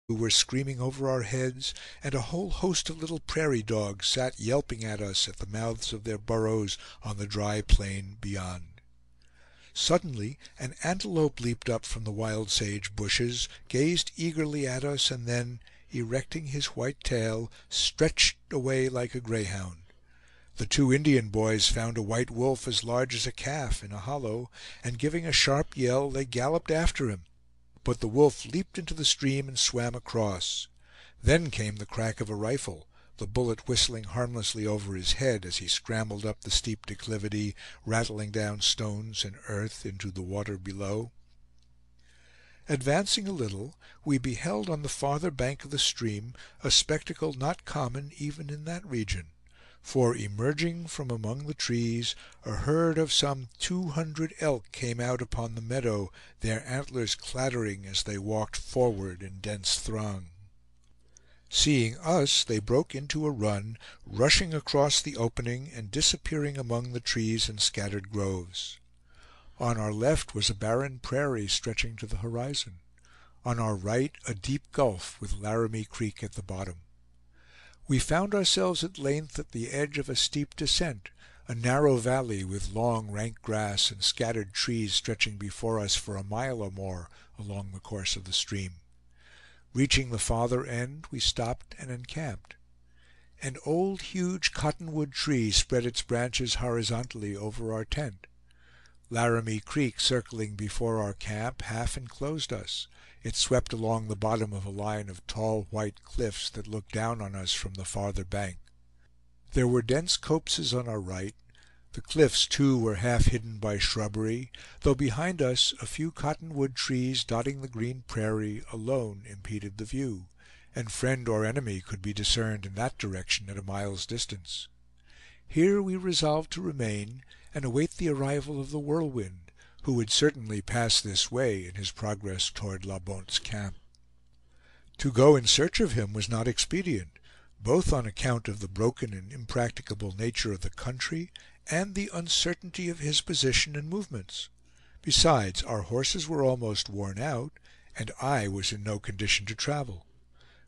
who were screaming over our heads, and a whole host of little prairie dogs sat yelping at us at the mouths of their burrows on the dry plain beyond. Suddenly an antelope leaped up from the wild sage bushes, gazed eagerly at us, and then, erecting his white tail, stretched away like a greyhound. The two Indian boys found a white wolf as large as a calf in a hollow, and giving a sharp yell, they galloped after him. But the wolf leaped into the stream and swam across. Then came the crack of a rifle, the bullet whistling harmlessly over his head as he scrambled up the steep declivity, rattling down stones and earth into the water below. Advancing a little, we beheld on the farther bank of the stream a spectacle not common even in that region, for, emerging from among the trees, a herd of some 200 elk came out upon the meadow, their antlers clattering as they walked forward in dense throng. Seeing us, they broke into a run, rushing across the opening and disappearing among the trees and scattered groves. On our left was a barren prairie stretching to the horizon; on our right a deep gulf with Laramie Creek at the bottom. We found ourselves at length at the edge of a steep descent, a narrow valley with long rank grass and scattered trees stretching before us for a mile or more along the course of the stream. Reaching the farther end, we stopped and encamped. An old huge cottonwood tree spread its branches horizontally over our tent. Laramie Creek, circling before our camp, half enclosed us. It swept along the bottom of a line of tall white cliffs that looked down on us from the farther bank. There were dense copses on our right; the cliffs, too, were half hidden by shrubbery, though behind us a few cottonwood trees dotting the green prairie alone impeded the view, and friend or enemy could be discerned in that direction at a mile's distance. Here we resolved to remain and await the arrival of the Whirlwind, who would certainly pass this way in his progress toward La Bonte's camp. To go in search of him was not expedient, both on account of the broken and impracticable nature of the country and the uncertainty of his position and movements. Besides, our horses were almost worn out, and I was in no condition to travel.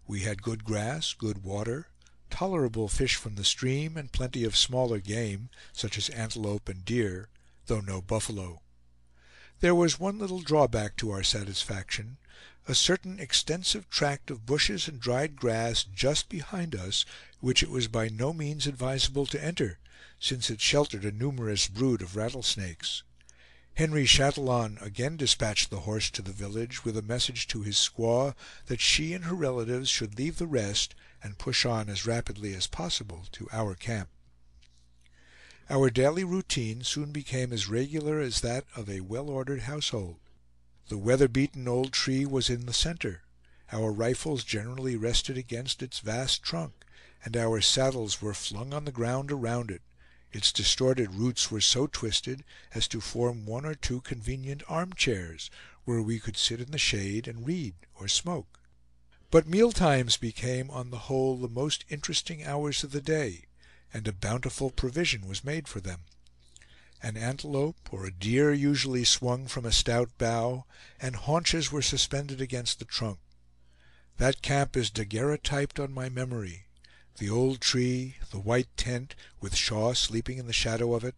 We had good grass, good water, tolerable fish from the stream, and plenty of smaller game, such as antelope and deer, though no buffalo. There was one little drawback to our satisfaction: a certain extensive tract of bushes and dried grass just behind us, which it was by no means advisable to enter, since it sheltered a numerous brood of rattlesnakes. Henry Chatillon again dispatched the horse to the village, with a message to his squaw that she and her relatives should leave the rest and push on as rapidly as possible to our camp. Our daily routine soon became as regular as that of a well-ordered household. The weather-beaten old tree was in the center; our rifles generally rested against its vast trunk, and our saddles were flung on the ground around it. Its distorted roots were so twisted as to form one or two convenient armchairs, where we could sit in the shade and read or smoke. But mealtimes became, on the whole, the most interesting hours of the day, and a bountiful provision was made for them. An antelope or a deer usually swung from a stout bough, and haunches were suspended against the trunk. That camp is daguerreotyped on my memory: the old tree, the white tent, with Shaw sleeping in the shadow of it,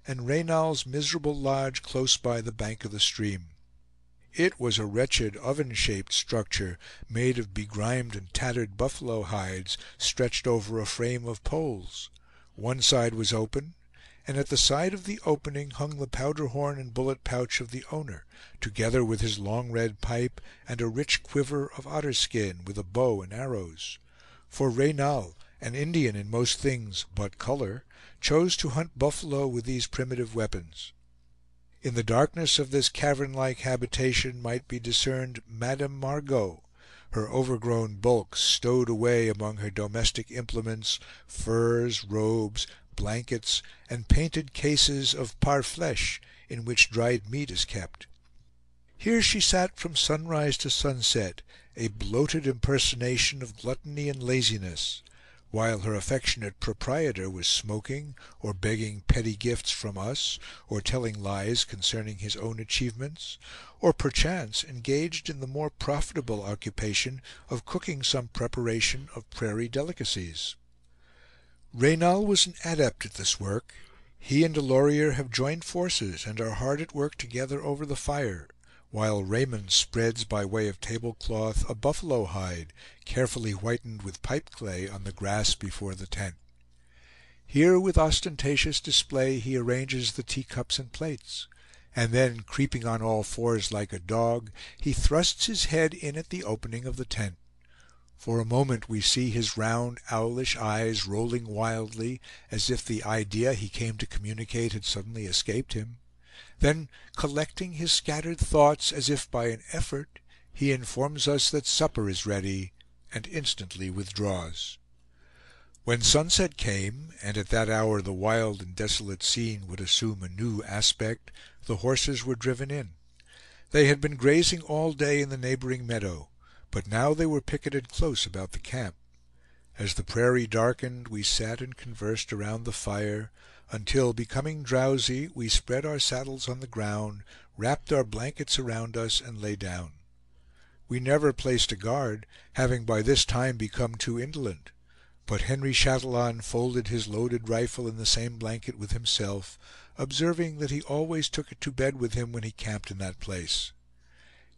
and Reynal's miserable lodge close by the bank of the stream. It was a wretched oven-shaped structure, made of begrimed and tattered buffalo hides, stretched over a frame of poles. One side was open, and at the side of the opening hung the powder horn and bullet pouch of the owner, together with his long red pipe and a rich quiver of otter skin, with a bow and arrows. For Reynal, an Indian in most things but color, chose to hunt buffalo with these primitive weapons. In the darkness of this cavern-like habitation might be discerned Madame Margot, her overgrown bulk stowed away among her domestic implements, furs, robes, blankets, and painted cases of parfleche, in which dried meat is kept. Here she sat from sunrise to sunset, a bloated impersonation of gluttony and laziness, while her affectionate proprietor was smoking, or begging petty gifts from us, or telling lies concerning his own achievements, or perchance engaged in the more profitable occupation of cooking some preparation of prairie delicacies. Reynal was an adept at this work. He and Delorier have joined forces, and are hard at work together over the fire, while Raymond spreads by way of tablecloth a buffalo hide, carefully whitened with pipe clay, on the grass before the tent. Here with ostentatious display he arranges the teacups and plates, and then, creeping on all fours like a dog, he thrusts his head in at the opening of the tent. For a moment we see his round owlish eyes rolling wildly, as if the idea he came to communicate had suddenly escaped him. Then, collecting his scattered thoughts as if by an effort, he informs us that supper is ready, and instantly withdraws. When sunset came, and at that hour the wild and desolate scene would assume a new aspect, the horses were driven in. They had been grazing all day in the neighboring meadow, but now they were picketed close about the camp. As the prairie darkened, we sat and conversed around the fire, until, becoming drowsy, we spread our saddles on the ground, wrapped our blankets around us, and lay down. We never placed a guard, having by this time become too indolent; but Henry Chatillon folded his loaded rifle in the same blanket with himself, observing that he always took it to bed with him when he camped in that place.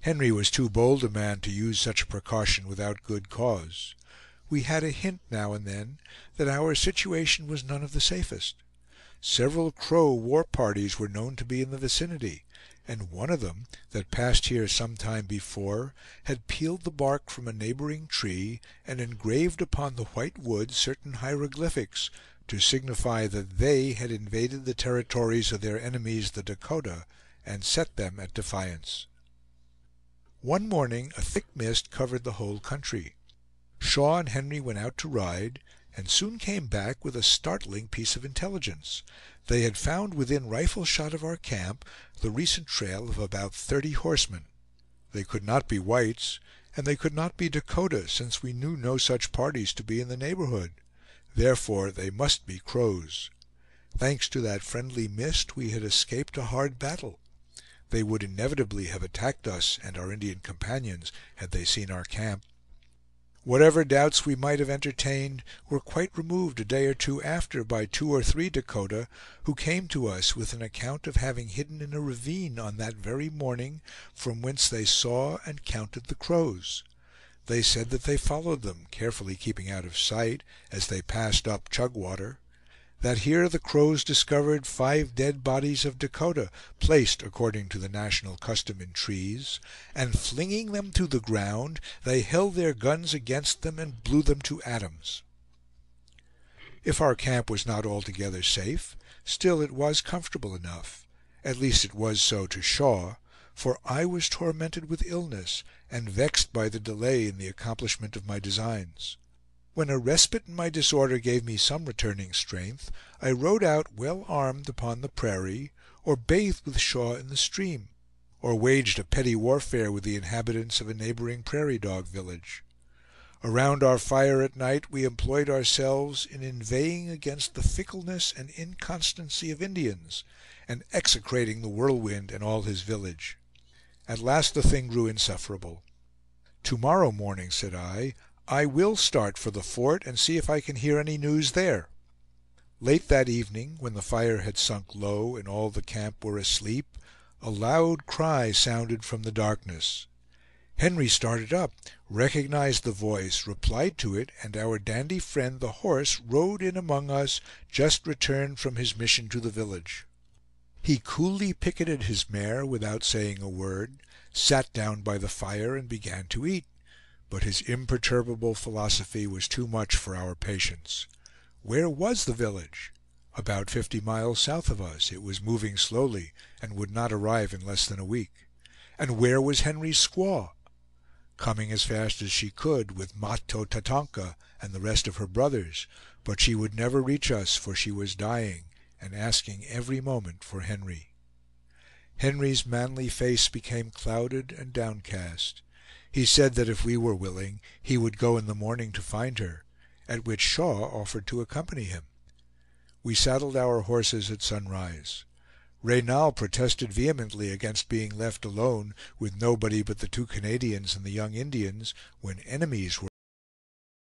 Henry was too bold a man to use such a precaution without good cause. We had a hint now and then that our situation was none of the safest. Several Crow war parties were known to be in the vicinity, and one of them, that passed here some time before, had peeled the bark from a neighboring tree, and engraved upon the white wood certain hieroglyphics, to signify that they had invaded the territories of their enemies the Dakota, and set them at defiance. One morning a thick mist covered the whole country. Shaw and Henry went out to ride, and soon came back with a startling piece of intelligence. They had found within rifle shot of our camp the recent trail of about 30 horsemen. They could not be whites, and they could not be Dakota, since we knew no such parties to be in the neighborhood. Therefore they must be Crows. Thanks to that friendly mist, we had escaped a hard battle. They would inevitably have attacked us and our Indian companions had they seen our camp. Whatever doubts we might have entertained were quite removed a day or two after by 2 or 3 Dakota, who came to us with an account of having hidden in a ravine on that very morning, from whence they saw and counted the Crows. They said that they followed them, carefully keeping out of sight, as they passed up Chugwater; that here the Crows discovered 5 dead bodies of Dakota, placed, according to the national custom, in trees, and flinging them to the ground, they held their guns against them and blew them to atoms. If our camp was not altogether safe, still it was comfortable enough; at least it was so to Shaw, for I was tormented with illness, and vexed by the delay in the accomplishment of my designs. When a respite in my disorder gave me some returning strength, I rode out well armed upon the prairie, or bathed with Shaw in the stream, or waged a petty warfare with the inhabitants of a neighboring prairie dog village. Around our fire at night we employed ourselves in inveighing against the fickleness and inconstancy of Indians, and execrating the Whirlwind and all his village. At last the thing grew insufferable. "To-morrow morning," said I will start for the fort, and see if I can hear any news there." Late that evening, when the fire had sunk low and all the camp were asleep, a loud cry sounded from the darkness. Henry started up, recognized the voice, replied to it, and our dandy friend the horse rode in among us, just returned from his mission to the village. He coolly picketed his mare without saying a word, sat down by the fire, and began to eat. But his imperturbable philosophy was too much for our patience. Where was the village? About 50 miles south of us; it was moving slowly, and would not arrive in less than a week. And where was Henry's squaw? Coming as fast as she could, with Mahto Tatonka and the rest of her brothers; but she would never reach us, for she was dying, and asking every moment for Henry. Henry's manly face became clouded and downcast. He said that if we were willing, he would go in the morning to find her, at which Shaw offered to accompany him. We saddled our horses at sunrise. Reynal protested vehemently against being left alone, with nobody but the two Canadians and the young Indians, when enemies were